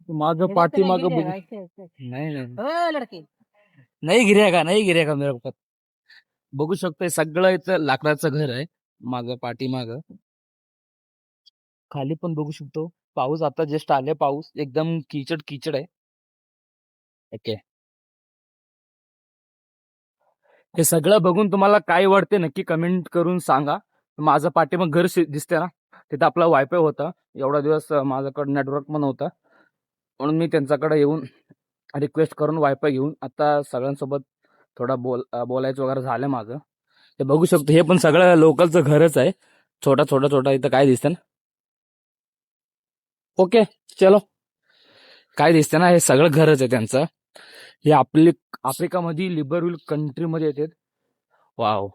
माझं पाठीमाग बघू. नाही नाही नाही गिऱ्हाईक नाही गिऱ्हाईक मेरे पास. बघू शकतोय सगळं इथं लाकडाचं घर आहे माझं पाठीमाग. खाली पण बघू शकतो. पाऊस आता जस्ट आले. पाऊस एकदम कीचड कीचड आहे. ओके. हे सगळं बघून तुम्हाला काय वाटते नक्की कमेंट करून सांगा. माझं पाठीमाग घर दिसते ना, तिथं आपला वायफाय होता. एवढा दिवस माझ्याकडे नेटवर्क पण नव्हता, म्हणून मी त्यांच्याकडे येऊन रिक्वेस्ट करून वायफाय घेऊन आता सगळ्यांसोबत थोडा बोलायचं वगैरे झालं माझं. ते बघू शकतो. हे पण सगळं लोकलचं घरच आहे. छोटा छोटा छोटा इथं काय दिसतं ना. ओके चलो. काय दिसतं ना, हे सगळं घरच आहे त्यांचं. हे आपली आफ्रिकामध्ये लिबरल कंट्रीमध्ये येतात. वाव.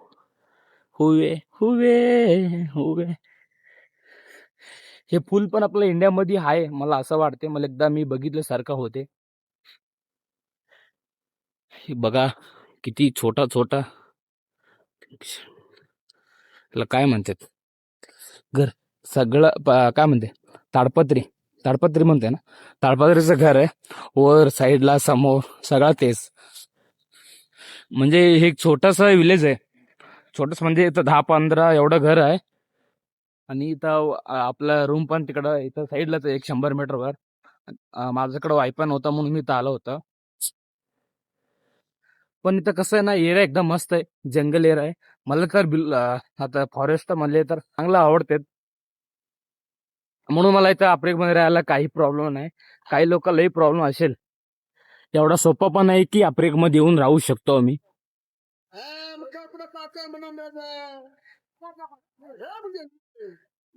हुवे हुवे हुवे. हे फुल पण आपल्या इंडियामध्ये आहे मला असं वाटते. मला एकदा मी बघितल्यासारखं होते. हे बघा किती छोटा छोटा. त्याला काय म्हणतात घर. सगळं काय म्हणते, ताडपत्री. ताडपत्री म्हणते ना, ताडपत्रीचं घर आहे. वर साईडला समोर सगळा तेच. म्हणजे हे एक छोटासा विलेज आहे. छोटस म्हणजे इथं 10-15 एवढं घर आहे. आणि इथं आपला रूम पण तिकडं इथं साईडलाच आहे, 100 मीटरवर. माझ्याकडे वायफाय नव्हता म्हणून मी इथं आलो होतं. पण इथं कसं आहे ना, एरिया एकदम मस्त आहे. जंगल एरिया आहे. मला तर आता फॉरेस्ट म्हणले तर चांगलं आवडते. म्हणून मला इथं आफ्रिकेमध्ये राहायला काही प्रॉब्लेम नाही. काही लोकांनाही प्रॉब्लेम असेल. एवढा सोपा पण आहे की आफ्रिकेमध्ये येऊन राहू शकतो आम्ही.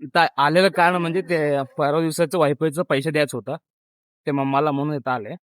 इथं आलेलं कारण म्हणजे ते परवा दिवसाचं वायफायचं पैसे द्यायचं होतं. ते मम्माला म्हणून इथं आले.